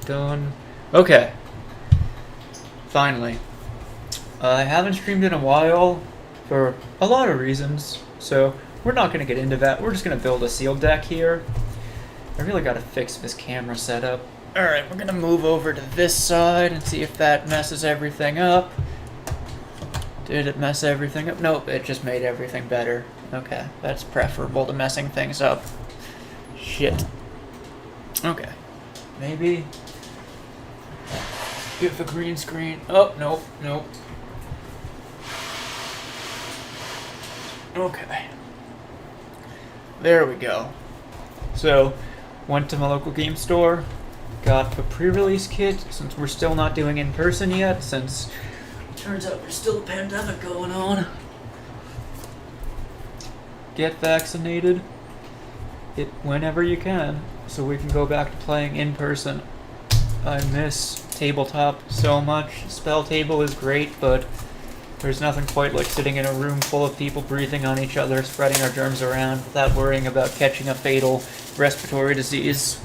done. Okay. Finally. I haven't streamed in a while for a lot of reasons, so we're not going to get into that. We're just going to build a sealed deck here. I really got to fix this camera setup. Alright, we're going to move over to this side and see if that messes everything up. Did it mess everything up? Nope, it just made everything better. Okay, that's preferable to messing things up. Shit. Okay. Maybe get the green screen. Oh, nope, nope. Okay. There we go. So, went to my local game store, got the pre-release kit, since we're still not doing in-person yet, since turns out there's still a pandemic going on. Get vaccinated whenever you can, so we can go back to playing in person. I miss tabletop so much. Spell table is great, but there's nothing quite like sitting in a room full of people breathing on each other, spreading our germs around without worrying about catching a fatal respiratory disease.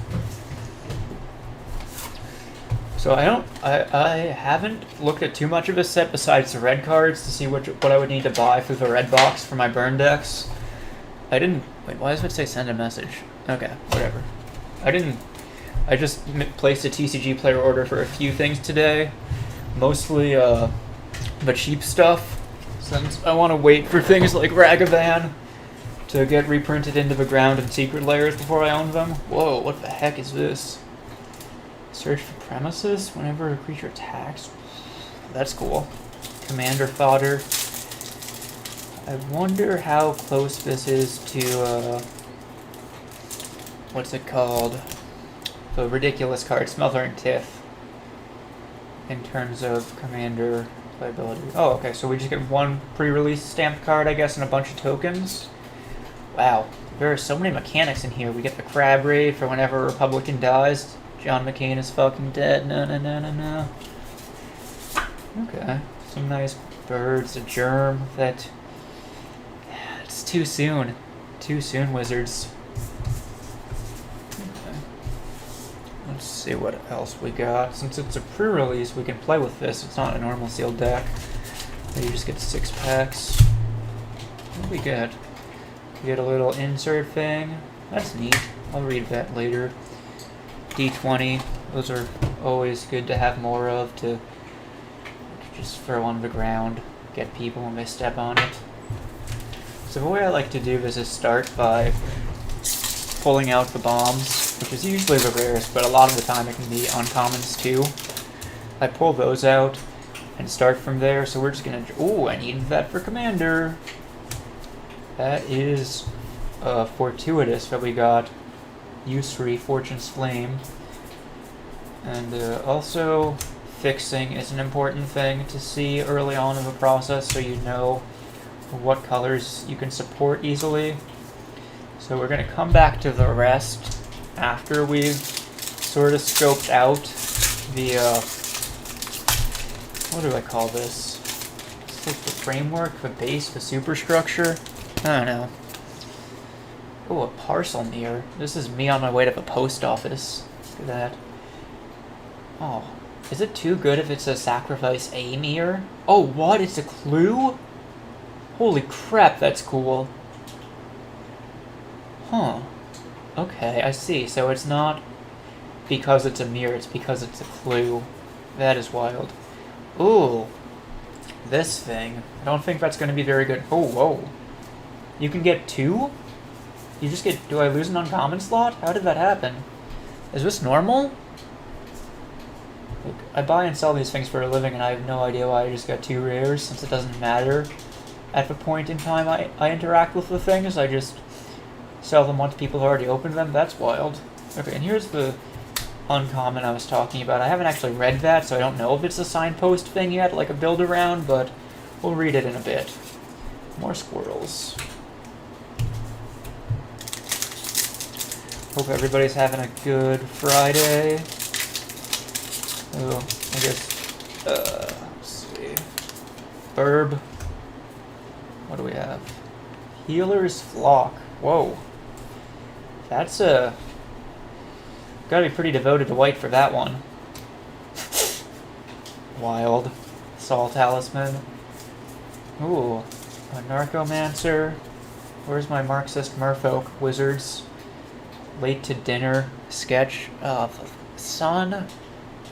So I haven't looked at too much of a set besides the red cards to see what I would need to buy for the red box for my burn decks. Wait, why does it say send a message? Okay, whatever. I just placed a TCG player order for a few things today. Mostly, the cheap stuff, since I want to wait for things like Ragavan to get reprinted into the ground and secret layers before I own them. Whoa, what the heck is this? Search for premises whenever a creature attacks. That's cool. Commander fodder. I wonder how close this is to, what's it called? The ridiculous card, Smothering Tiff, in terms of commander playability. Oh, okay, so we just get one pre-release stamped card, I guess, and a bunch of tokens. Wow, there are so many mechanics in here. We get the crab raid for whenever a Republican dies. John McCain is fucking dead. No, no, no, no, no. Okay, some nice birds, a germ that... It's too soon. Too soon, Wizards. Okay. Let's see what else we got. Since it's a pre-release, we can play with this. It's not a normal sealed deck. You just get 6 packs. What do we get? We get a little insert thing. That's neat. I'll read that later. D20. Those are always good to have more of, to just throw on the ground, get people when they step on it. So the way I like to do this is start by pulling out the bombs, which is usually the rarest, but a lot of the time it can be uncommons too. I pull those out and start from there, so we're just gonna... Ooh, I needed that for Commander! That is fortuitous that we got Usuri, Fortune's Flame. And also, fixing is an important thing to see early on in the process, so you know what colors you can support easily. So we're going to come back to the rest after we've sort of scoped out the, what do I call this? It's like the framework, the base, the superstructure? I don't know. Oh, a parcel mirror. This is me on my way to the post office. Look at that. Oh, is it too good if it's a sacrifice a mirror? Oh, what? It's a clue? Holy crap, that's cool. Huh. Okay, I see. So it's not because it's a mirror, it's because it's a clue. That is wild. Ooh. This thing. I don't think that's going to be very good. Oh, whoa. You can get 2? You just get... Do I lose an uncommon slot? How did that happen? Is this normal? Look, I buy and sell these things for a living, and I have no idea why I just got 2 rares, since it doesn't matter. At the point in time I interact with the things, I just sell them once people have already opened them. That's wild. Okay, and here's the uncommon I was talking about. I haven't actually read that, so I don't know if it's a signpost thing yet, like a build-around, but we'll read it in a bit. More squirrels. Hope everybody's having a good Friday. Oh, I guess, let's see. Burb. What do we have? Healer's Flock. Whoa. That's gotta be pretty devoted to white for that one. Wild. Soul Talisman. Ooh. A Narcomancer. Where's my Marxist Merfolk Wizards? Late to dinner sketch. The sun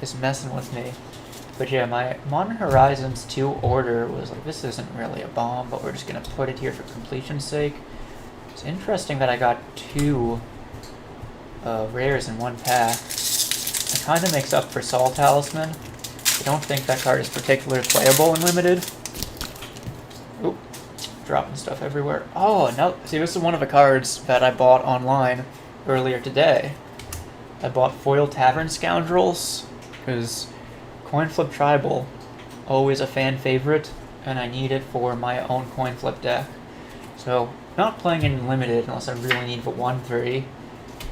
is messing with me. But yeah, my Modern Horizons 2 order was like, this isn't really a bomb, but we're just going to put it here for completion's sake. It's interesting that I got 2 rares in one pack. It kind of makes up for Soul Talisman. I don't think that card is particularly playable in Limited. Oop. Dropping stuff everywhere. Oh, no. See, this is one of the cards that I bought online earlier today. I bought Foil Tavern Scoundrels, because Coin Flip Tribal, always a fan favorite, and I need it for my own coin flip deck. So, not playing in Limited unless I really need the 1-3.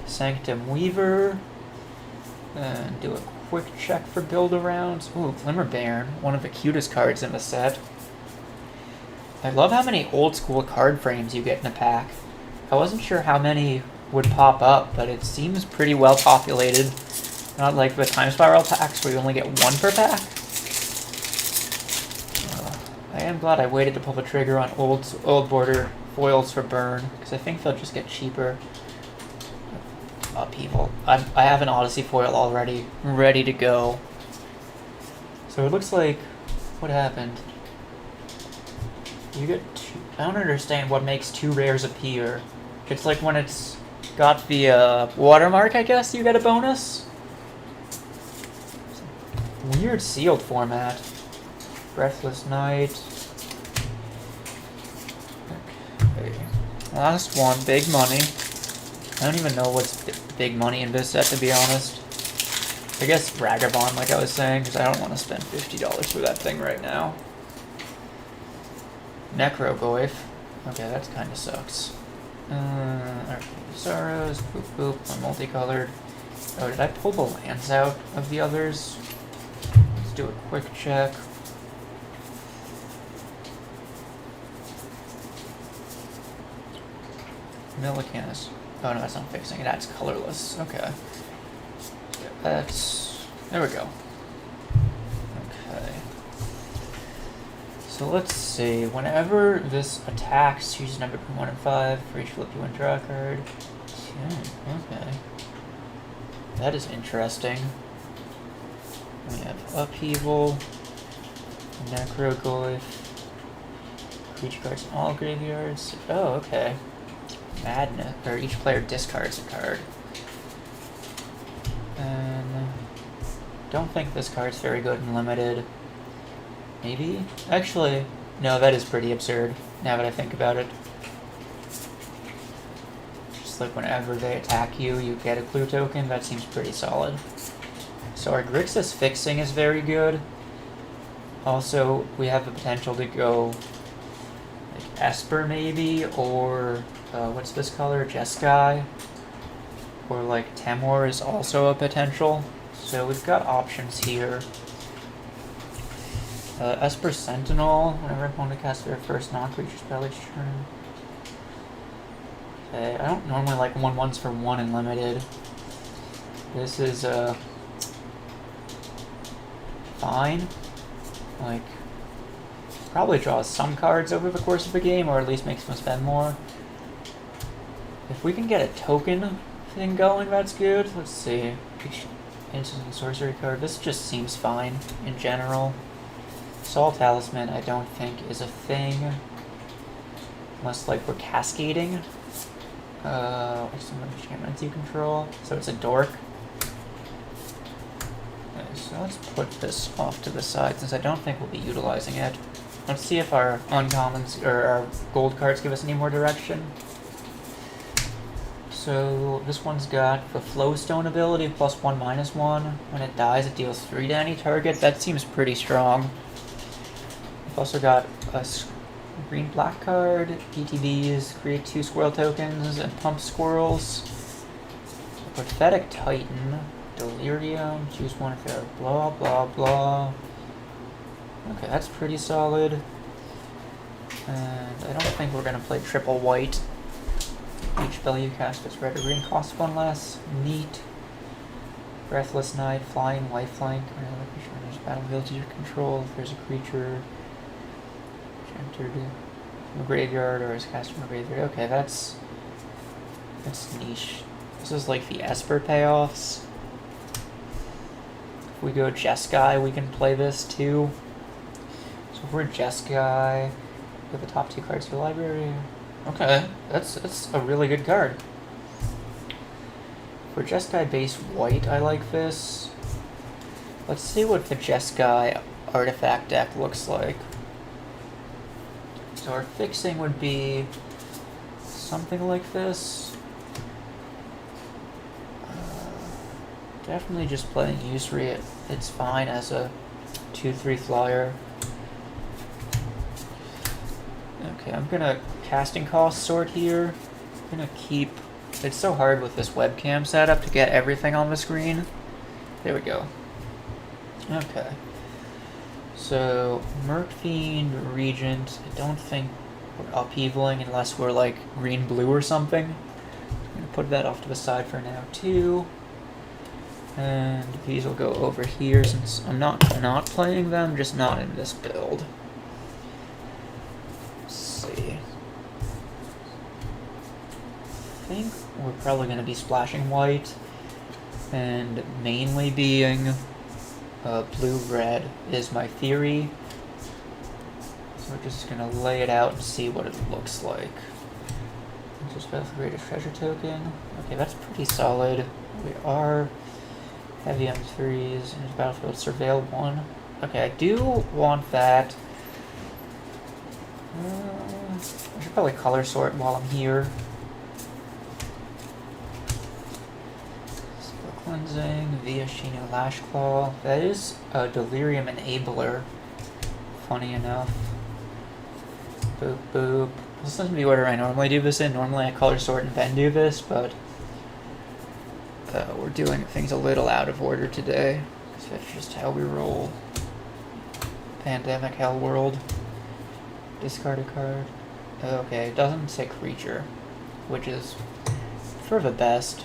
Sanctum Weaver, and do a quick check for build arounds. Ooh, Glimmer Baron, one of the cutest cards in the set. I love how many old school card frames you get in a pack. I wasn't sure how many would pop up, but it seems pretty well populated. Not like the Time Spiral packs where you only get 1 per pack. I am glad I waited to pull the trigger on old border foils for burn, because I think they'll just get cheaper. Upheaval. I have an Odyssey foil already ready to go. So it looks like, what happened? You get 2, I don't understand what makes 2 rares appear. It's like when it's got the watermark, I guess, you get a bonus? Weird sealed format. Breathless Night. Okay. Last one, big money. I don't even know what's big money in this set, to be honest. I guess Ragavon, like I was saying, because I don't want to spend $50 for that thing right now. Necrogoyf. Okay, that kind of sucks. Sorrows, boop boop, I'm multicolored. Oh, did I pull the lands out of the others? Let's do a quick check. Millicanus. Oh no, that's not fixing it. That's colorless. Okay. That's... There we go. Okay. So let's see. Whenever this attacks, choose number between 1 and 5. For each flip you win, draw a card. Okay. That is interesting. We have Upheaval, Necrogoyf, creature cards in all graveyards. Oh, okay. Madness, or each player discards a card. And don't think this card's very good in Limited. Maybe? Actually, no, that is pretty absurd, now that I think about it. Just like whenever they attack you, you get a clue token, that seems pretty solid. So our Grixis fixing is very good. Also, we have the potential to go like Esper maybe, or what's this color? Jeskai. Or like Temor is also a potential. So we've got options here. Esper Sentinel, whenever opponent casts their first non-creature spell each turn. Okay, I don't normally like 1/1s for 1 in Limited. This is fine. Like, probably draws some cards over the course of the game, or at least makes them spend more. If we can get a token thing going, that's good. Let's see. Instant and sorcery card. This just seems fine in general. Soul Talisman, I don't think is a thing. Unless, like, we're cascading. Some enchantments you control. So it's a dork. Okay, so let's put this off to the side since I don't think we'll be utilizing it. Let's see if our uncommons or our gold cards give us any more direction. So this one's got the Flowstone ability, +1/-1. When it dies, it deals 3 to any target. That seems pretty strong. We've also got a green-black card, ETBs, create 2 squirrel tokens, and pump squirrels. Prophetic Titan, Delirium, choose one if they're blah blah blah. Okay, that's pretty solid. And I don't think we're gonna play triple white. Each spell you cast is red or green, costs 1 less. Neat. Breathless Night, Flying, Lifelink. Battlefield to your control. If there's a creature entered from a graveyard or is cast from a graveyard. Okay, that's niche. This is like the Esper payoffs. If we go Jeskai, we can play this too. So if we're Jeskai, with the top 2 cards of your library. Okay, that's a really good card. For Jeskai base white, I like this. Let's see what the Jeskai artifact deck looks like. So our fixing would be something like this. Definitely just playing Usuri. It's fine as a 2/3 flyer. Okay, I'm gonna casting cost sort here. I'm gonna keep. It's so hard with this webcam setup to get everything on the screen. There we go. Okay. So, Murkfiend, Regent, I don't think we're upheavaling unless we're like green-blue or something. I'm going to put that off to the side for now too. And these will go over here since I'm not playing them, just not in this build. Let's see. I think we're probably going to be splashing white and mainly being blue-red is my theory. So we're just going to lay it out and see what it looks like. Just about the greatest treasure token. Okay, that's pretty solid. We are heavy M3s and battlefield surveil 1. Okay, I do want that. I should probably color sort while I'm here. Cleansing via Shino Lashclaw. That is a Delirium Enabler. Funny enough. Boop boop. This isn't the order I normally do this in. Normally I color sort and then do this, but we're doing things a little out of order today. Because that's just how we roll. Pandemic Hell World. Discard a card. Okay, it doesn't say creature, which is for the best.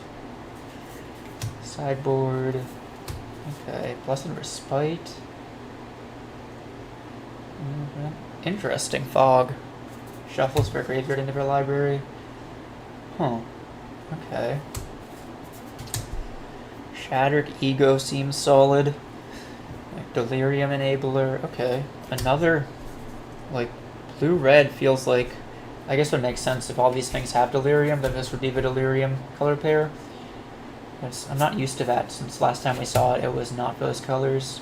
Sideboard. Okay, Blessed Respite. Interesting. Fog. Shuffles for graveyard into their library. Huh. Okay. Shattered Ego seems solid. Like Delirium Enabler. Okay. Another, like, blue-red feels like, I guess it would make sense if all these things have Delirium, then this would be the Delirium color pair. I'm not used to that since last time we saw it, it was not those colors.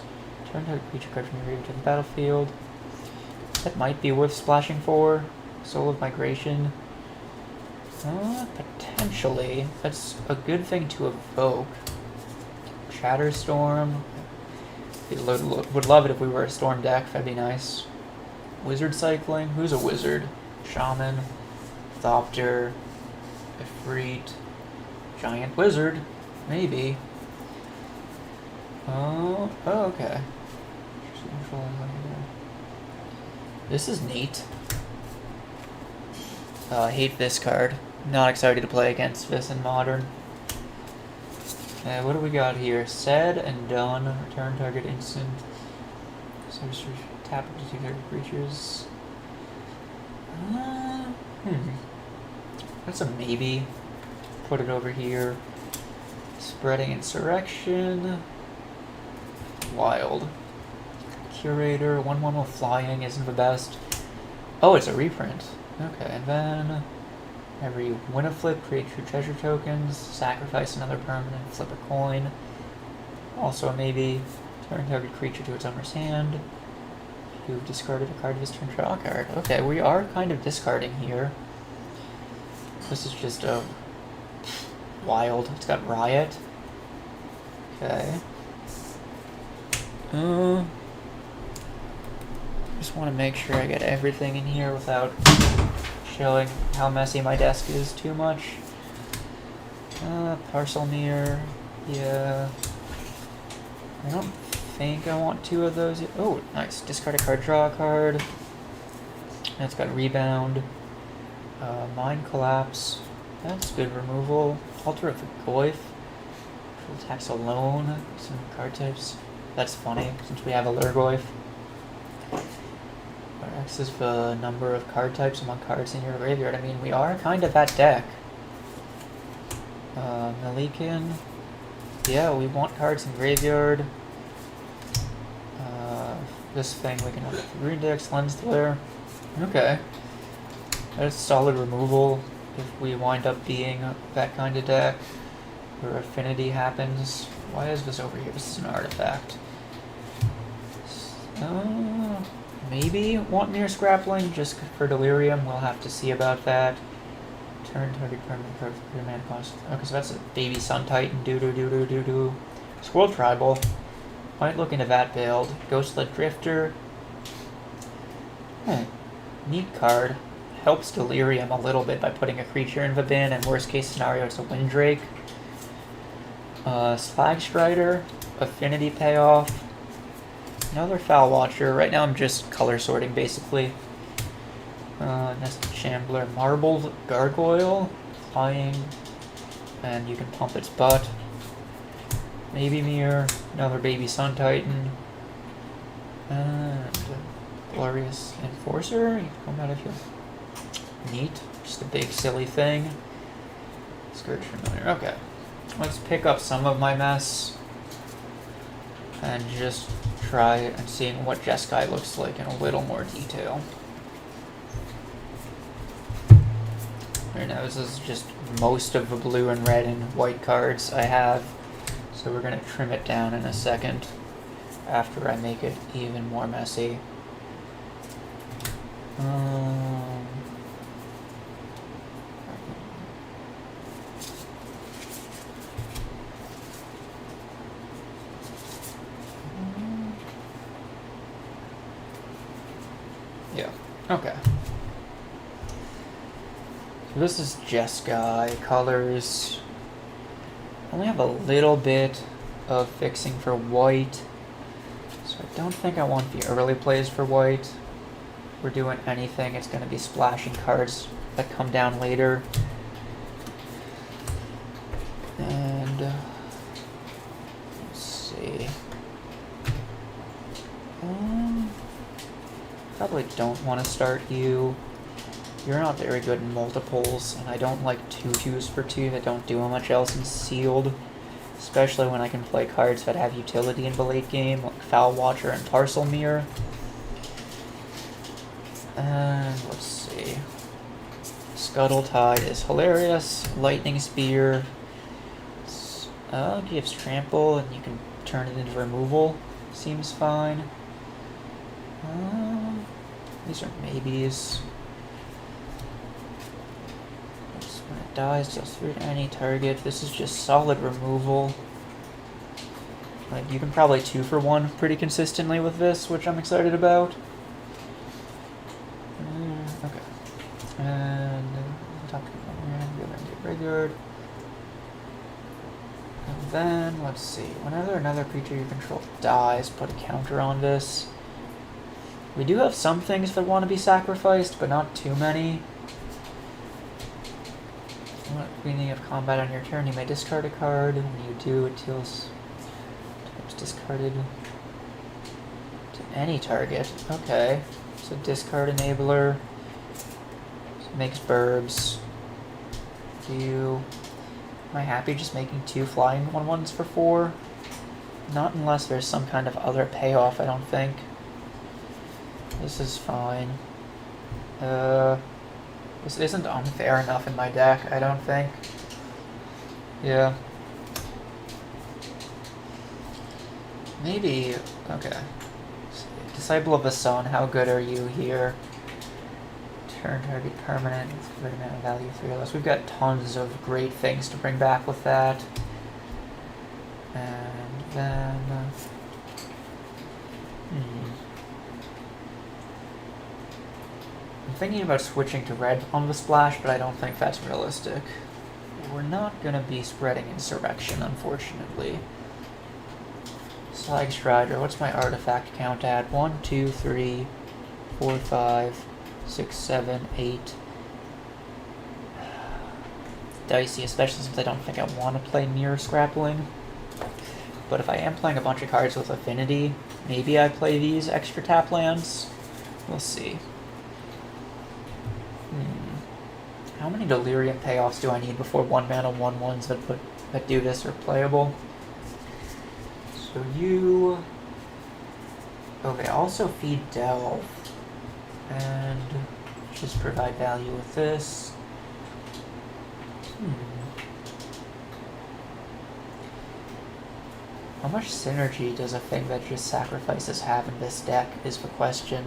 Turn to a creature card from your graveyard to the battlefield. That might be worth splashing for. Soul of Migration. Potentially. That's a good thing to evoke. Shatterstorm. Would love it if we were a Storm deck, that'd be nice. Wizard Cycling. Who's a wizard? Shaman. Thopter. Ifrit. Giant Wizard. Maybe. Oh, okay. This is neat. I hate this card. Not excited to play against this in Modern. What do we got here? Said and done. Return target instant. Sorcery. Tap up to 2 target creatures. That's a maybe. Put it over here. Spreading Insurrection. Wild. Curator. 1/1 with flying isn't the best. Oh, it's a reprint. Okay, and then every win a flip, create 2 treasure tokens, sacrifice another permanent, flip a coin. Also a maybe. Turn target creature to its owner's hand. You've discarded a card of his turn, draw a card. Okay, we are kind of discarding here. This is just a wild. It's got Riot. Okay. Just want to make sure I get everything in here without showing how messy my desk is too much. Parcel Mirror. Yeah. I don't think I want 2 of those yet. Oh, nice. Discard a card, draw a card. And it's got Rebound. Mind Collapse. That's good removal. Altar of the Goyf. Attacks alone. Some card types. That's funny, since we have a Lurgoyf. X is the number of card types among cards in your graveyard. I mean, we are kind of that deck. Malikan. Yeah, we want cards in graveyard. This thing we can have Green Dex, Lens Flare. Okay. That's solid removal if we wind up being that kind of deck. Where affinity happens. Why is this over here? This is an artifact. Maybe want Mere Scrappling just for Delirium. We'll have to see about that. Turn target permanent card for your mana cost. Okay, so that's a Baby Sun Titan. Doo-doo-doo-doo-doo-doo. Squirrel Tribal. Might look into that build. Ghostlet Drifter. Neat card. Helps Delirium a little bit by putting a creature in the bin, and worst case scenario it's a Windrake. Slag Strider. Affinity Payoff. Another Foul Watcher. Right now I'm just color sorting basically. Nested Shambler. Marbled Gargoyle. Flying. And you can pump its butt. Maybe Mirror. Another Baby Sun Titan. And Glorious Enforcer. You come out of here. Neat. Just a big silly thing. Scourge Familiar. Okay. Let's pick up some of my mess. And just try and seeing what Jeskai looks like in a little more detail. Right now, this is just most of the blue and red and white cards I have. So we're going to trim it down in a second after I make it even more messy. Yeah, okay. So this is Jeskai colors. I only have a little bit of fixing for white, so I don't think I want the early plays for white. If we're doing anything, it's going to be splashing cards that come down later. And let's see. Probably don't want to start you. You're not very good in multiples, and I don't like 2/2s for 2 that don't do much else in sealed. Especially when I can play cards that have utility in the late game, like Foul Watcher and Parcel Mirror. And let's see. Scuttle Tide is hilarious. Lightning Spear gives trample, and you can turn it into removal. Seems fine. These are maybes. When it dies, deals 3 to any target. This is just solid removal. Like, you can probably 2 for 1 pretty consistently with this, which I'm excited about. Okay. And top to graveyard. And then, let's see. Whenever another creature you control dies, put a counter on this. We do have some things that want to be sacrificed, but not too many. Beginning of combat on your turn, you may discard a card. When you do, it deals types discarded to any target. Okay, so discard enabler. So makes burbs. Am I happy just making 2 flying 1/1s for 4? Not unless there's some kind of other payoff, I don't think. This is fine. This isn't unfair enough in my deck, I don't think. Yeah. Maybe, okay. Disciple of the Sun, how good are you here? Turn target permanent, great amount of value, 3 or less. We've got tons of great things to bring back with that. And then... I'm thinking about switching to red on the splash, but I don't think that's realistic. We're not going to be spreading Insurrection, unfortunately. Slag Strider, what's my artifact count at? 1, 2, 3, 4, 5, 6, 7, 8. Dicey, especially since I don't think I want to play Mirror Scrappling. but if I am playing a bunch of cards with affinity, maybe I play these extra tap lands. We'll see. How many Delirium payoffs do I need before 1-mana 1/1s that do this are playable? So you... Okay, also feed Delve. And just provide value with this. How much synergy does a thing that just sacrifices have in this deck is the question.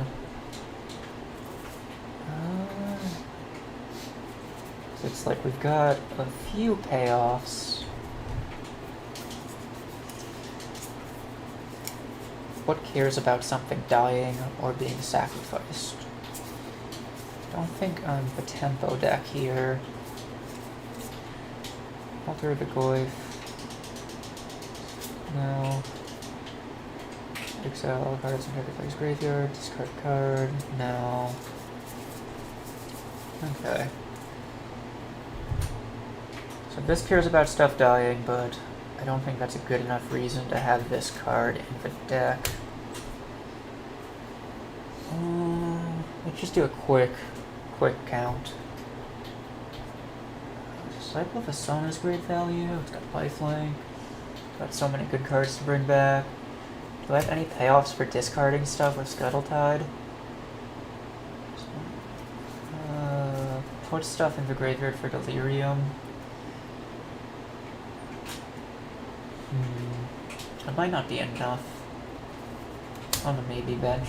It's like we've got a few payoffs. What cares about something dying or being sacrificed? I don't think I'm the tempo deck here. Alter the Goyf. No. Exile all cards in Sacrifice Graveyard. Discard card. No. Okay. So this cares about stuff dying, but I don't think that's a good enough reason to have this card in the deck. Let's just do a quick count. Disciple of Asona's great value. It's got lifelink. Got so many good cards to bring back. Do I have any payoffs for discarding stuff with Scuttletide? Put stuff in the graveyard for Delirium. That might not be enough on the maybe bench.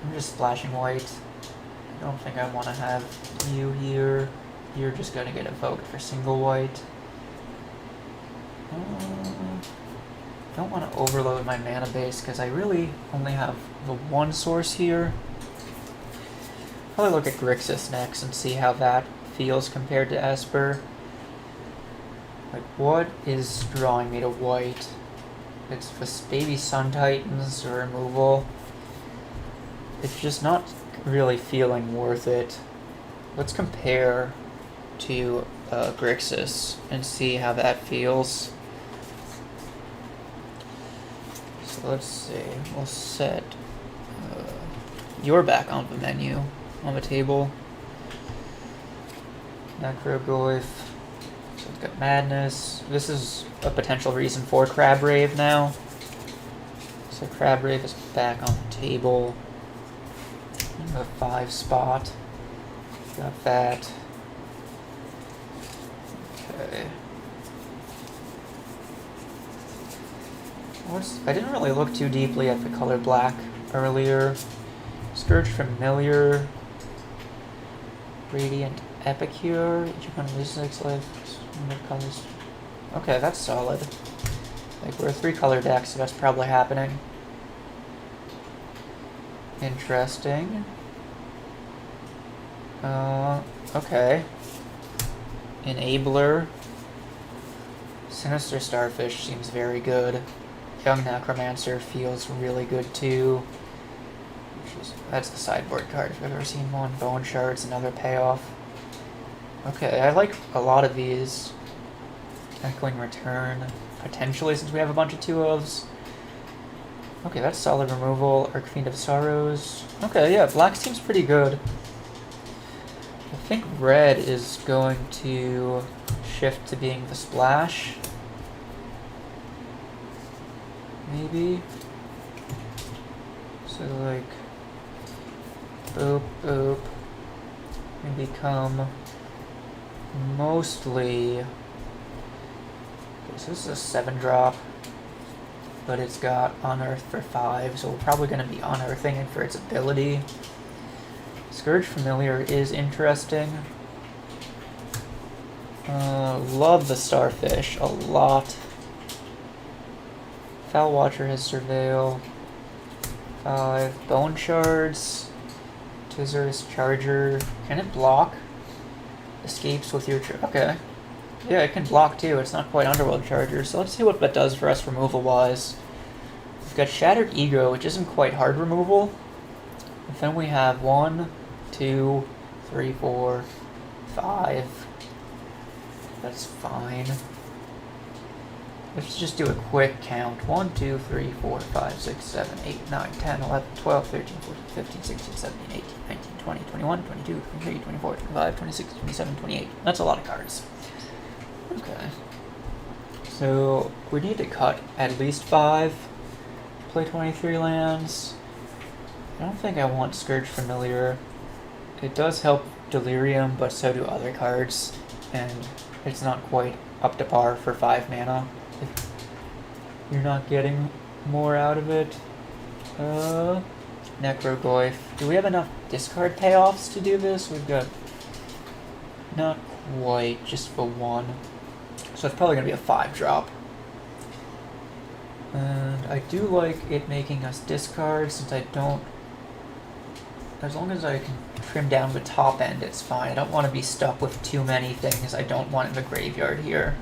I'm just splashing white. I don't think I want to have you here. You're just going to get evoked for single white. Don't want to overload my mana base because I really only have the one source here. Probably look at Grixis next and see how that feels compared to Esper. Like, what is drawing me to white? It's the baby Sun Titans or removal. It's just not really feeling worth it. Let's compare to Grixis and see how that feels. So let's see. We'll set you're back on the menu, on the table. Necrogoyf. So it's got Madness. This is a potential reason for Crabrave now. So Crabrave is back on the table. In the 5 spot. Got that. Okay. I didn't really look too deeply at the color black earlier. Scourge Familiar. Radiant Epicure. Each one loses 6 life. Colors. Okay, that's solid. Like, we're a 3-color deck, so that's probably happening. Interesting. Okay. Enabler. Sinister Starfish seems very good. Young Necromancer feels really good too. That's the sideboard card if I've ever seen one. Bone Shards, another payoff. Okay, I like a lot of these. Echoing Return, potentially, since we have a bunch of 2-ofs. Okay, that's solid removal. Archfiend of Sorrows. Okay, yeah, black seems pretty good. I think red is going to shift to being the splash. Maybe. So, like, boop, boop. And become mostly... Okay, so this is a 7-drop. But it's got Unearth for 5, so we're probably going to be unearthing it for its ability. Scourge Familiar is interesting. Love the Starfish a lot. Foul Watcher has Surveil. 5. Bone Shards. Tizer's Charger. Can it block? Escapes with your... Okay. Yeah, it can block too. It's not quite Underworld Charger, so let's see what that does for us removal-wise. We've got Shattered Ego, which isn't quite hard removal. And then we have 1, 2, 3, 4, 5. That's fine. let's just do a quick count. 1, 2, 3, 4, 5, 6, 7, 8, 9, 10, 11, 12, 13, 14, 15, 16, 17, 18, 19, 20, 21, 22, 23, 24, 25, 26, 27, 28. That's a lot of cards. Okay. So we need to cut at least 5. Play 23 lands. I don't think I want Scourge Familiar. It does help Delirium, but so do other cards, and it's not quite up to par for 5 mana if you're not getting more out of it. Necrogoyf. Do we have enough discard payoffs to do this? We've got not quite, just for 1. So it's probably going to be a 5-drop. And I do like it making us discard, since I don't... As long as I can trim down the top end, it's fine. I don't want to be stuck with too many things I don't want in the graveyard here.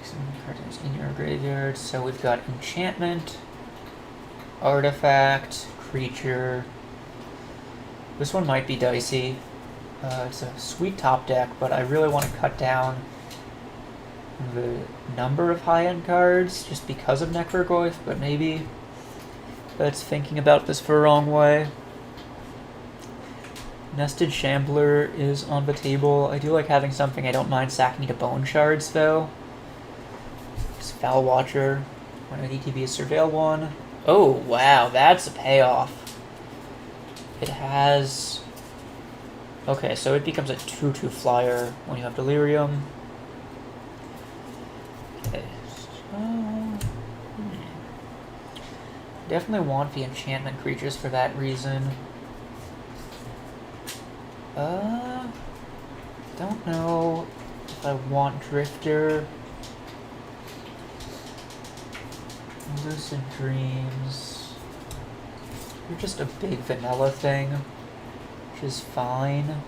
Some cards in your graveyard. So we've got enchantment, artifact, creature. This one might be dicey. It's a sweet top deck, but I really want to cut down the number of high-end cards just because of Necrogoyf, but maybe that's thinking about this for a wrong way. Nested Shambler is on the table. I do like having something I don't mind sacking to Bone Shards, though. Spell Watcher. When an ETB is Surveil 1. Oh, wow, that's a payoff. It has... Okay, so it becomes a 2/2 flyer when you have Delirium. Okay, so... Definitely want the enchantment creatures for that reason. Don't know if I want Drifter. Lucid Dreams. You're just a big vanilla thing, which is fine.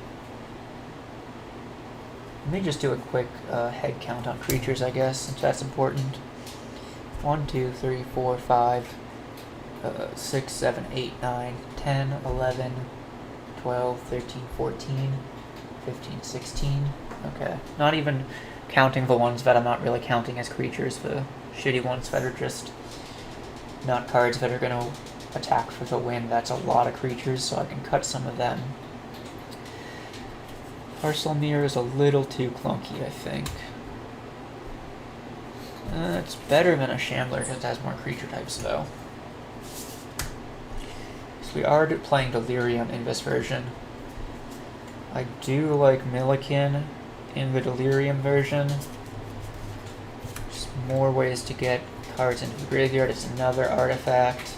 Let me just do a quick head count on creatures, I guess, since that's important. 1, 2, 3, 4, 5, 6, 7, 8, 9, 10, 11, 12, 13, 14, 15, 16. Okay. Not even counting the ones that I'm not really counting as creatures, the shitty ones that are just not cards that are going to attack for the win. That's a lot of creatures, so I can cut some of them. Parcel Mirror is a little too clunky, I think. It's better than a Shambler because it has more creature types, though. So we are playing Delirium in this version. I do like Millikin in the Delirium version. Just more ways to get cards into the graveyard. It's another artifact.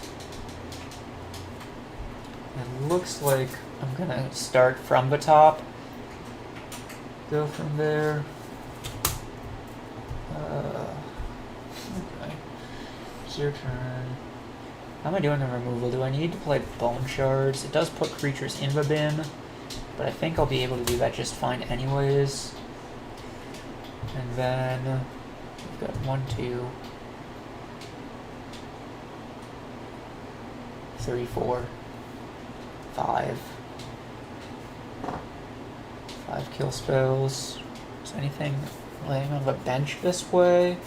It looks like I'm gonna start from the top. Go from there. Okay. It's your turn. How am I doing on removal? Do I need to play Bone Shards? It does put creatures in the bin, but I think I'll be able to do that just fine anyways. And then we've got 1, 2, 3, 4, 5. 5 kill spells. Is anything laying on the bench this way?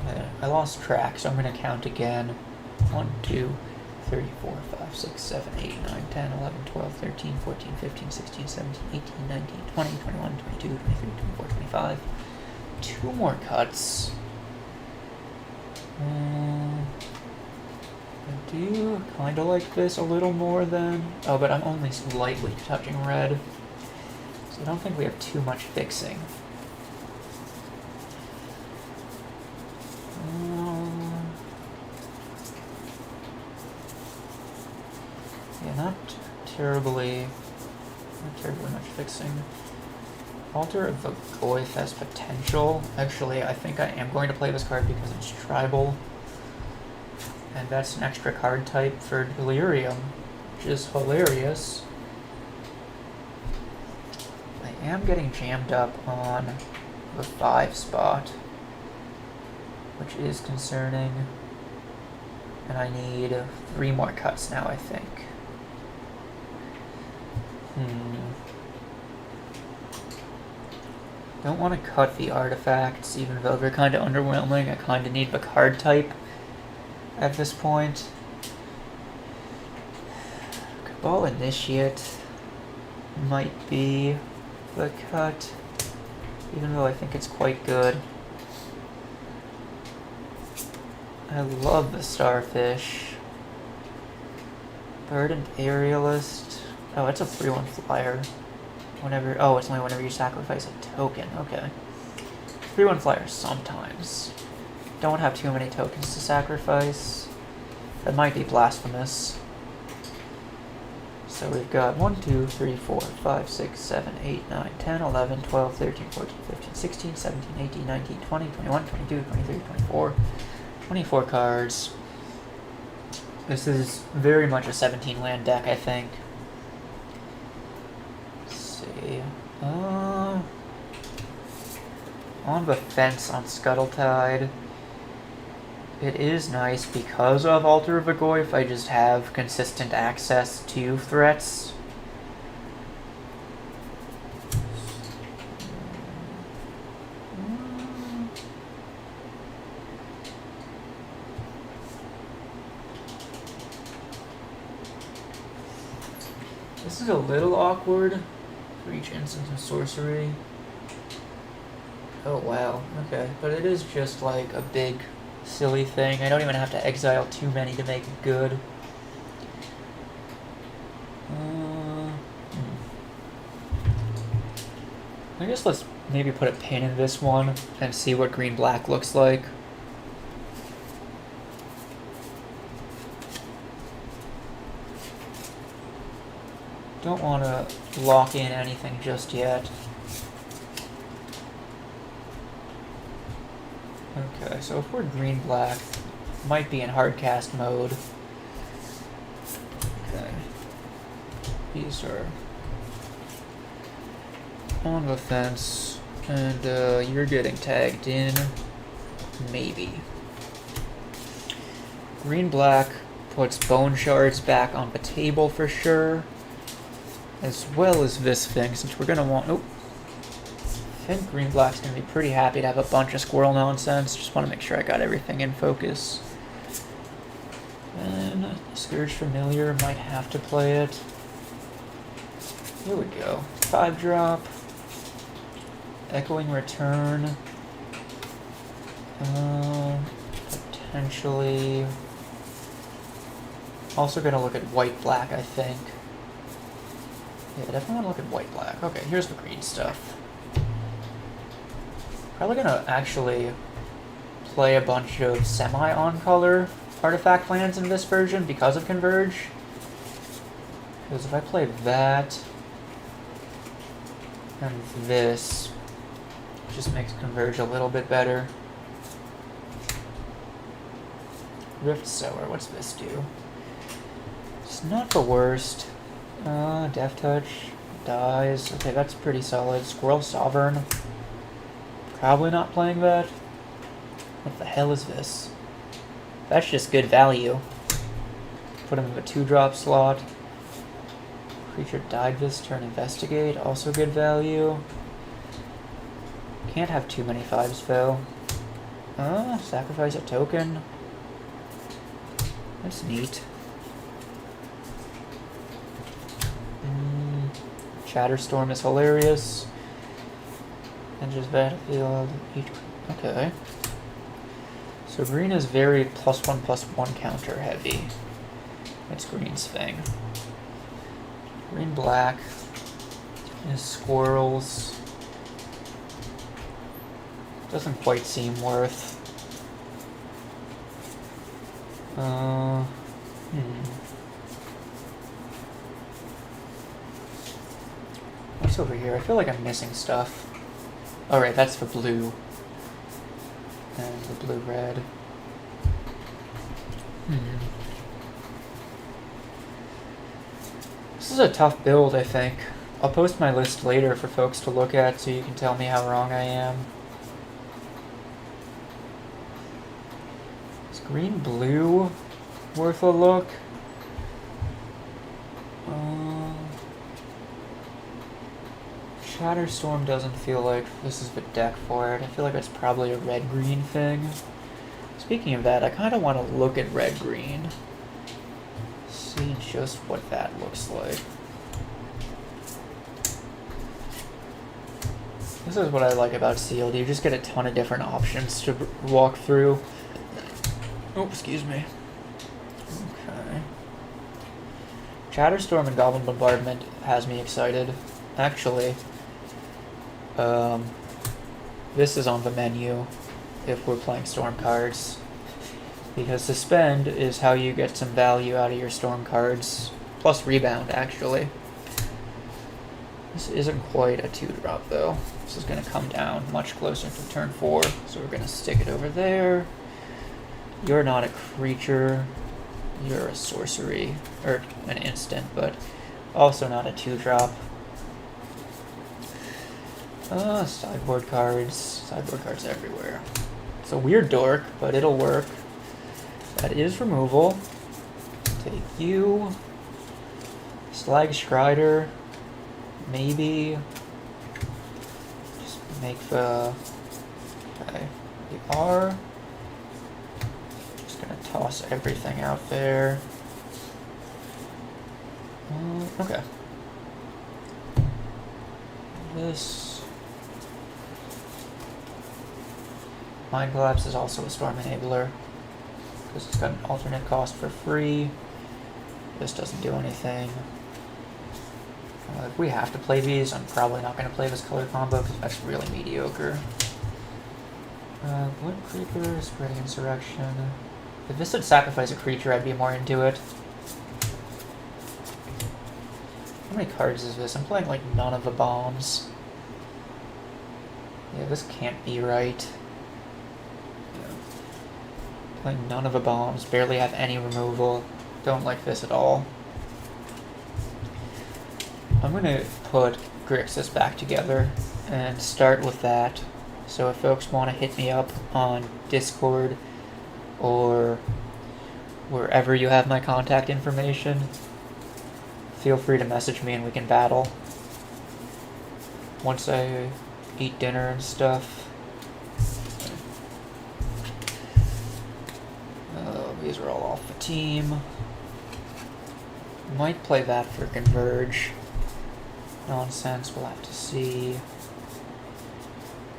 Okay, I lost track, so I'm going to count again. 1, 2, 3, 4, 5, 6, 7, 8, 9, 10, 11, 12, 13, 14, 15, 16, 17, 18, 19, 20, 21, 22, 23, 24, 25. 2 more cuts. I do kind of like this a little more than... Oh, but I'm only slightly touching red. So I don't think we have too much fixing. Yeah, not terribly much fixing. Altar of the Goyf has potential. Actually, I think I am going to play this card because it's tribal. And that's an extra card type for Delirium, which is hilarious. I am getting jammed up on the 5 spot, which is concerning. And I need 3 more cuts now, I think. don't want to cut the artifacts, even though they're kind of underwhelming. I kind of need the card type at this point. Cabal Initiate might be the cut, even though I think it's quite good. I love the Starfish. Burdened Aerialist. Oh, it's a 3/1 flyer. Whenever, oh, it's only whenever you sacrifice a token. Okay. 3/1 flyer sometimes. Don't have too many tokens to sacrifice. That might be blasphemous. So we've got 1, 2, 3, 4, 5, 6, 7, 8, 9, 10, 11, 12, 13, 14, 15, 16, 17, 18, 19, 20, 21, 22, 23, 24, 24 cards. This is very much a 17 land deck, I think. Let's see. On the fence on Scuttletide. It is nice because of Altar of the Goyf. I just have consistent access to threats. This is a little awkward for each instance of sorcery. Oh wow, okay. But it is just like a big silly thing. I don't even have to exile too many to make it good. I guess let's maybe put a pin in this one and see what green-black looks like. Don't want to lock in anything just yet. Okay, so if we're green-black, might be in hardcast mode. Okay. These are on the fence, and you're getting tagged in, maybe. Green-black puts bone shards back on the table for sure, as well as this thing, since we're gonna want, oh. I think green-black's going to be pretty happy to have a bunch of squirrel nonsense. Just want to make sure I got everything in focus. And Scourge Familiar, might have to play it. Here we go. 5-drop. Echoing Return. Potentially. Also going to look at white-black, I think. Yeah, definitely want to look at white-black. Okay, here's the green stuff. Probably gonna actually play a bunch of semi-on-color artifact lands in this version because of Converge. Because if I play that and this, it just makes Converge a little bit better. Rift Sower, what's this do? It's not the worst. Death Touch, dies. Okay, that's pretty solid. Squirrel Sovereign. Probably not playing that. What the hell is this? That's just good value. Put him in a 2-drop slot. Creature died this turn, investigate. Also good value. Can't have too many 5s though. Sacrifice a token. That's neat. Chatterstorm is hilarious. Enters battlefield. Okay. So green is very +1/+1 counter heavy. That's green's thing. Green-black is squirrels. Doesn't quite seem worth. What's over here? I feel like I'm missing stuff. Alright, that's the blue. And the blue-red. This is a tough build, I think. I'll post my list later for folks to look at so you can tell me how wrong I am. Is green-blue worth a look? Shatterstorm doesn't feel like this is the deck for it. I feel like it's probably a red-green thing. Speaking of that, I kind of want to look at red-green. See just what that looks like. This is what I like about sealed. You just get a ton of different options to walk through. Oh, excuse me. Okay. Shatterstorm and Goblin Bombardment has me excited. Actually, this is on the menu if we're playing Storm cards. Because Suspend is how you get some value out of your Storm cards. Plus Rebound, actually. This isn't quite a 2-drop, though. This is going to come down much closer to turn 4, so we're going to stick it over there. You're not a creature. You're a sorcery, or an instant, but also not a 2-drop. Sideboard cards everywhere. It's a weird dork, but it'll work. That is removal. Take you. Slag Strider. Maybe. Just make the... Okay. The R. Just gonna toss everything out there. Okay. This... Mind Collapse is also a Storm Enabler. Because it's got an alternate cost for free. This doesn't do anything. If we have to play these, I'm probably not going to play this color combo because that's really mediocre. Blood Creeper, Spreading Insurrection. If this would sacrifice a creature, I'd be more into it. How many cards is this? I'm playing like none of the bombs. Yeah, this can't be right. Playing none of the bombs, barely have any removal. Don't like this at all. I'm going to put Grixis back together and start with that. So if folks want to hit me up on Discord or wherever you have my contact information, feel free to message me and we can battle. Once I eat dinner and stuff. These are all off the team. Might play that for Converge. Nonsense, we'll have to see.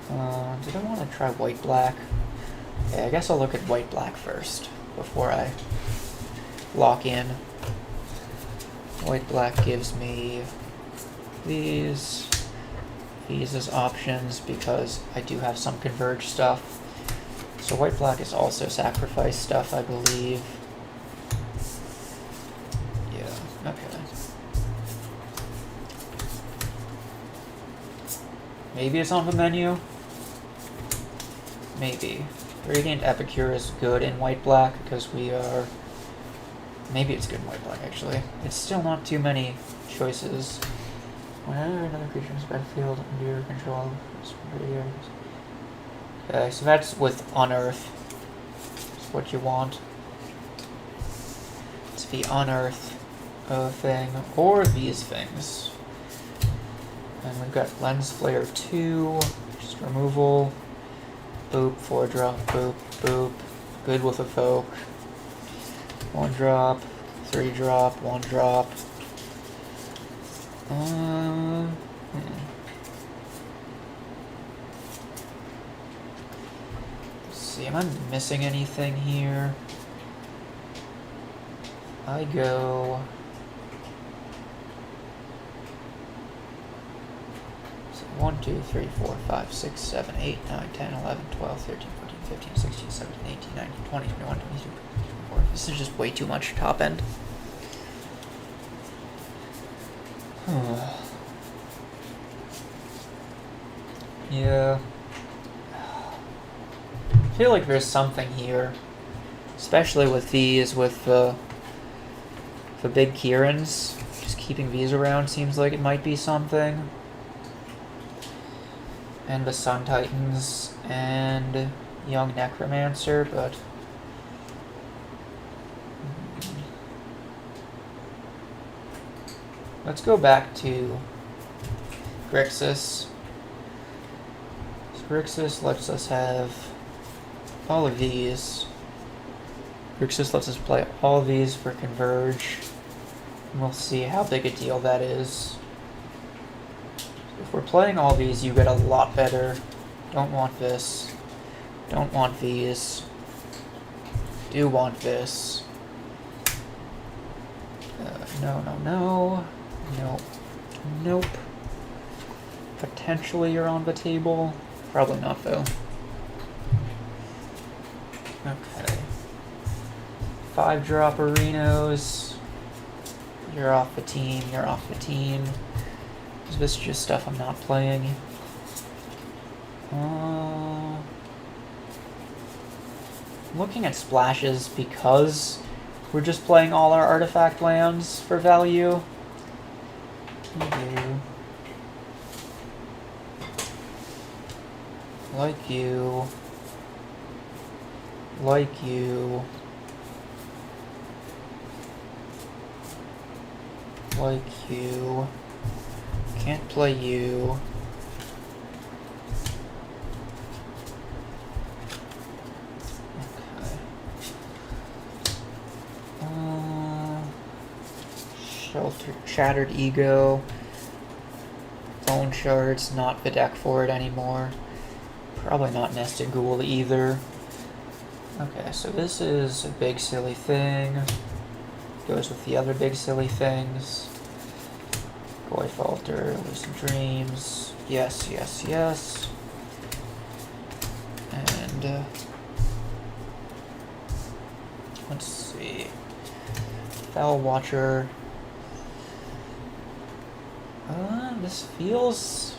Did I want to try white-black? Yeah, I guess I'll look at white-black first before I lock in. White-black gives me these as options because I do have some Converge stuff. So white-black is also sacrifice stuff, I believe. Yeah, okay. Maybe it's on the menu? Maybe. Radiant Epicure is good in white-black because we are... Maybe it's good in white-black, actually. It's still not too many choices. Whenever another creature is battlefield under your control, okay, so that's with Unearth. That's what you want. It's the Unearth thing, or these things. And we've got Lens Flare 2, just removal. Boop, 4-drop, boop, boop. Good with Evoke. 1-drop, 3-drop, 1-drop. Let's see, am I missing anything here? I go... 1, 2, 3, 4, 5, 6, 7, 8, 9, 10, 11, 12, 13, 14, 15, 16, 17, 18, 19, 20, 21, 22, 24. This is just way too much top end. Yeah. I feel like there's something here. Especially with these, with the big Kirans. Just keeping these around seems like it might be something. And the Sun Titans and Young Necromancer, but let's go back to Grixis. Grixis lets us have all of these. Grixis lets us play all of these for Converge. And we'll see how big a deal that is. If we're playing all these, you get a lot better. Don't want this. Don't want these. Do want this. No, no, no. Nope. Nope. Potentially you're on the table. Probably not, though. Okay. 5-drop Arenos. You're off the team. You're off the team. This is just stuff I'm not playing. I'm looking at splashes because we're just playing all our artifact lands for value. Like you. Like you. Like you. Can't play you. Okay. Shattered Ego. Bone Shards, not the deck for it anymore. Probably not Nested Ghoul either. Okay, so this is a big silly thing. Goes with the other big silly things. Goy Falter, Lucid Dreams. Yes, yes, yes. And let's see. Foul Watcher. This feels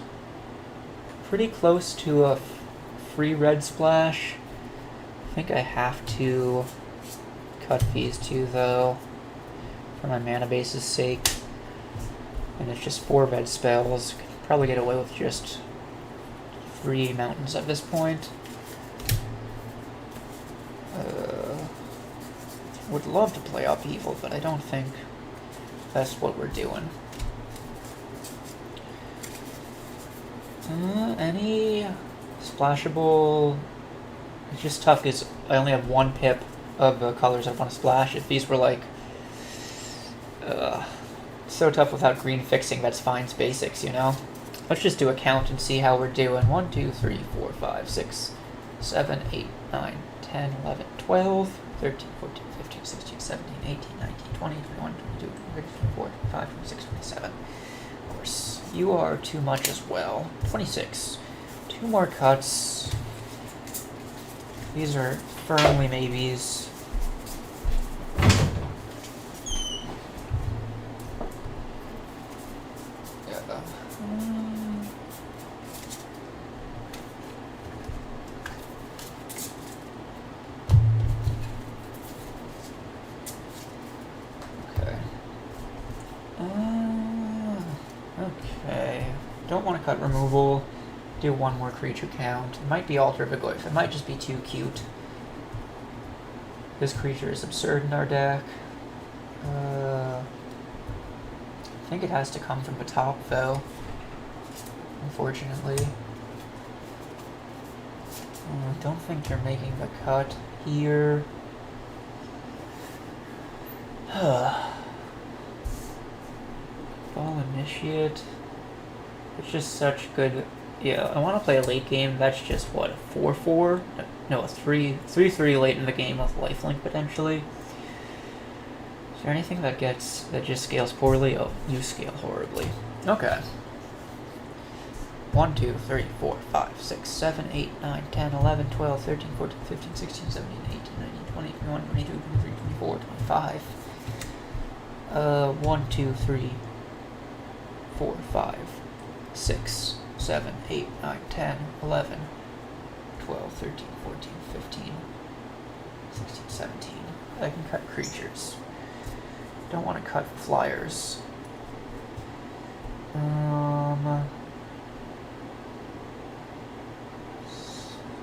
pretty close to a free red splash. I think I have to cut these two though, for my mana base's sake. And it's just 4 red spells. Could probably get away with just 3 mountains at this point. Would love to play Upheaval, but I don't think that's what we're doing. Any splashable? It's just tough because I only have 1 pip of the colors I want to splash. If these were like so tough without green fixing, that's Fine's basics, you know? Let's just do a count and see how we're doing. 1, 2, 3, 4, 5, 6, 7, 8, 9, 10, 11, 12, 13, 14, 15, 16, 17, 18, 19, 20, 21, 22, 23, 24, 25, 26, 27. Of course, you are too much as well. 26. 2 more cuts. These are firmly maybes. Don't want to cut removal. Do 1 more creature count. It might be Altar of Viggoyf. It might just be too cute. This creature is absurd in our deck. I think it has to come from the top, though. Unfortunately. I don't think they're making the cut here. Ball Initiate. It's just such good. Yeah, I want to play a late game. That's just what, a 4/4? No, a 3/3 late in the game with lifelink potentially. Is there anything that just scales poorly? Oh, you scale horribly. Okay. 1, 2, 3, 4, 5, 6, 7, 8, 9, 10, 11, 12, 13, 14, 15, 16, 17, 18, 19, 20, 21, 22, 23, 24, 25. 1, 2, 3, 4, 5, 6, 7, 8, 9, 10, 11, 12, 13, 14, 15, 16, 17. I can cut creatures. Don't want to cut flyers.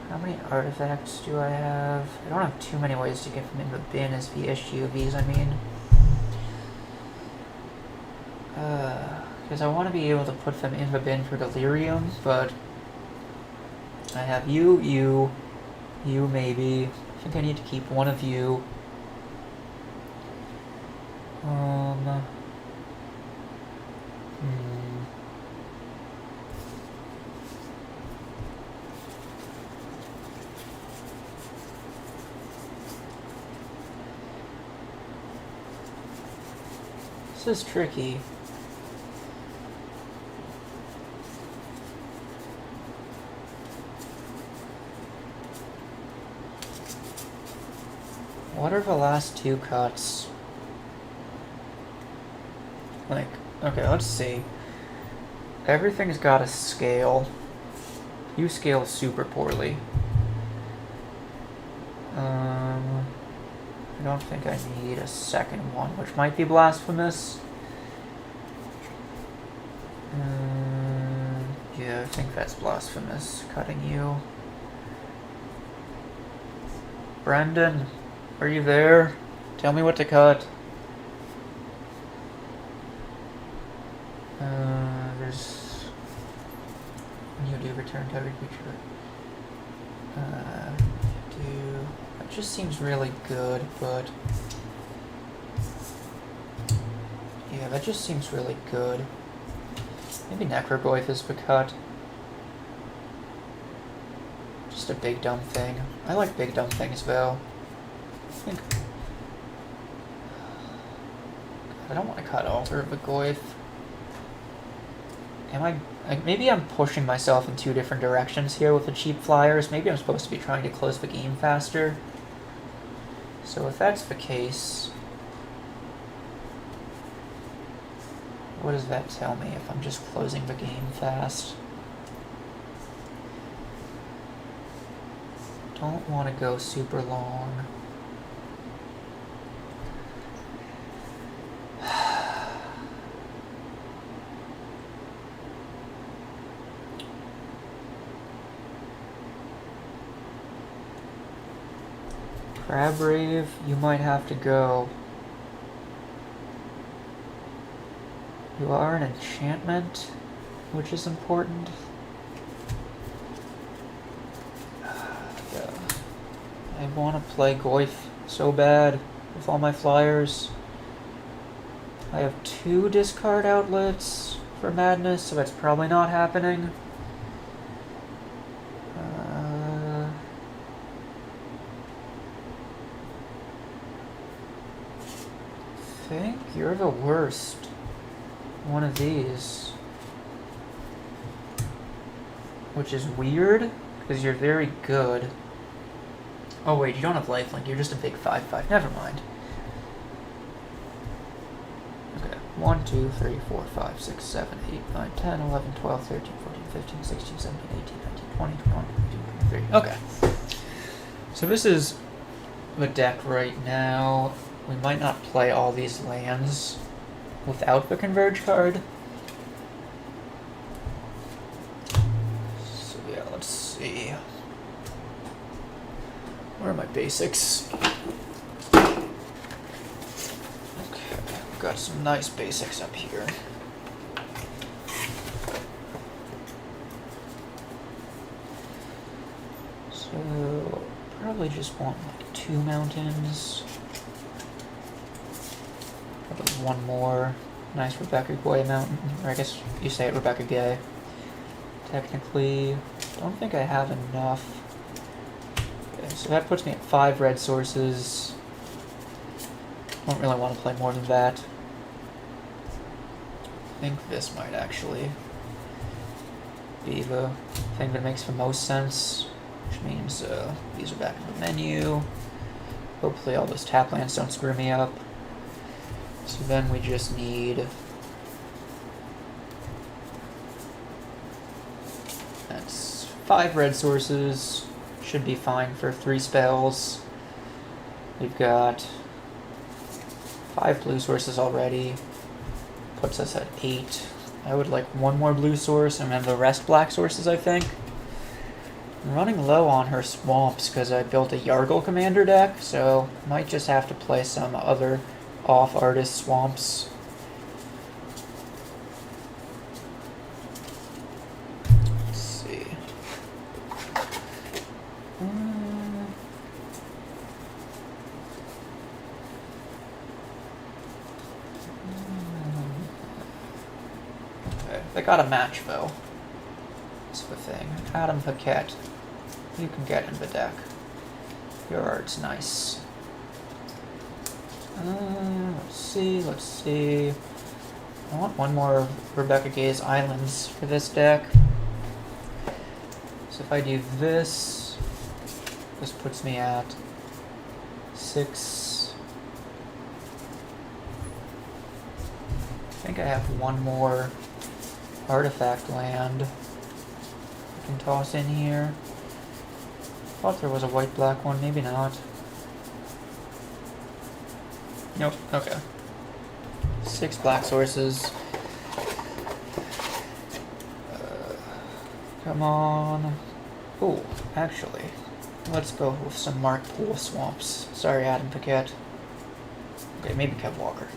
How many artifacts do I have? I don't have too many ways to get them in the bin as the issue of these, I mean. Because I want to be able to put them in the bin for Delirium, but I have you maybe. I think I need to keep one of you. This is tricky. What are the last two cuts? Like, okay, let's see. Everything's got a scale. You scale super poorly. I don't think I need a second one, which might be blasphemous. Yeah, I think that's blasphemous. Cutting you. Brendan, are you there? Tell me what to cut. There's... When you do return to every creature. That just seems really good, but... Yeah, that just seems really good. Maybe Necrogoyf is the cut. Just a big dumb thing. I like big dumb things though. I don't want to cut over the Goyf. Maybe I'm pushing myself in two different directions here with the cheap flyers. Maybe I'm supposed to be trying to close the game faster. So if that's the case, what does that tell me if I'm just closing the game fast? Don't want to go super long. Crabbrave, you might have to go. You are an enchantment, which is important. Yeah. I want to play Goyf so bad with all my flyers. I have 2 discard outlets for Madness, so that's probably not happening. I think you're the worst. One of these. Which is weird, because you're very good. Oh wait, you don't have lifelink, you're just a big 5/5. Never mind. Okay. 1, 2, 3, 4, 5, 6, 7, 8, 9, 10, 11, 12, 13, 14, 15, 16, 17, 18, 19, 20, 21, 22, 23. Okay. So this is the deck right now. We might not play all these lands without the Converge card. So yeah, let's see. Where are my basics? Okay, we've got some nice basics up here. So, probably just want like 2 mountains. Probably one more. Nice Rebecca Gay mountain. Or I guess you say it Rebecca Gay. Technically, don't think I have enough. Okay, so that puts me at 5 red sources. Don't really want to play more than that. I think this might actually be the thing that makes the most sense. Which means these are back in the menu. Hopefully all those tap lands don't screw me up. So then we just need... That's 5 red sources. Should be fine for 3 spells. We've got 5 blue sources already. Puts us at 8. I would like 1 more blue source and then the rest black sources, I think. I'm running low on her swamps because I built a Yargle commander deck, so might just have to play some other off-artist swamps. They got a match, though. That's the thing. Adam Paquette. You can get in the deck. Your art's nice. Let's see. I want one more Rebecca Gay's Islands for this deck. So if I do this, this puts me at 6. I think I have one more artifact land I can toss in here. Thought there was a white-black one, maybe not. Nope, okay. 6 black sources. Come on. Oh, actually, let's go with some Mark Poole Swamps. Sorry, Adam Paquette. Okay, maybe Kev Walker.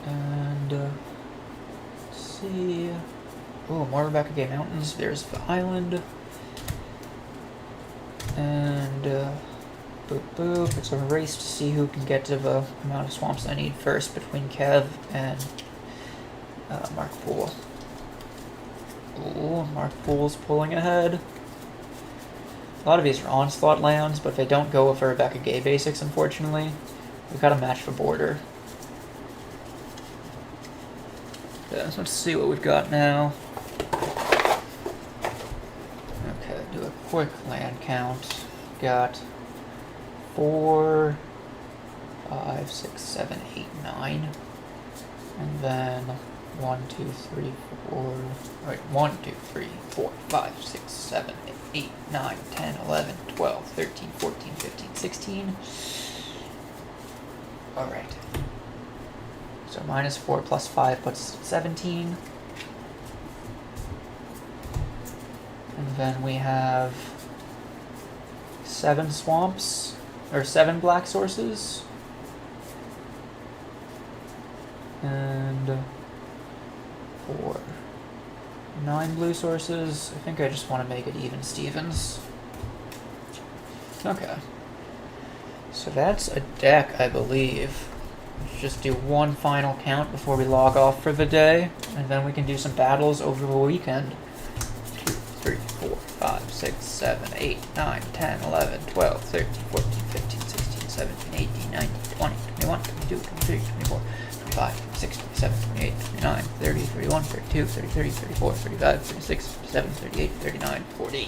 And, let's see. Oh, more Rebecca Gay Mountains. There's the island. And, boop boop. It's a race to see who can get to the amount of swamps I need first between Kev and Mark Poole. Ooh, Mark Poole's pulling ahead. A lot of these are Onslaught lands, but they don't go with Rebecca Gay basics, unfortunately. We've got to match the border. Yeah, so let's see what we've got now. Okay, do a quick land count. Got 4, 5, 6, 7, 8, 9. And then 1, 2, 3, 4. Right, 1, 2, 3, 4, 5, 6, 7, 8, 9, 10, 11, 12, 13, 14, 15, 16. Alright. So -4 plus 5 puts 17. And then we have 7 swamps, or 7 black sources. And 4. 9 blue sources. I think I just want to make it even Stevens. Okay. So that's a deck, I believe. Let's just do one final count before we log off for the day, and then we can do some battles over the weekend. 2, 3, 4, 5, 6, 7, 8, 9, 10, 11, 12, 13, 14, 15, 16, 17, 18, 19, 20, 21, 22, 23, 24, 25, 26, 27, 28, 29, 30, 31, 32, 33, 34, 35, 36, 37, 38, 39, 40.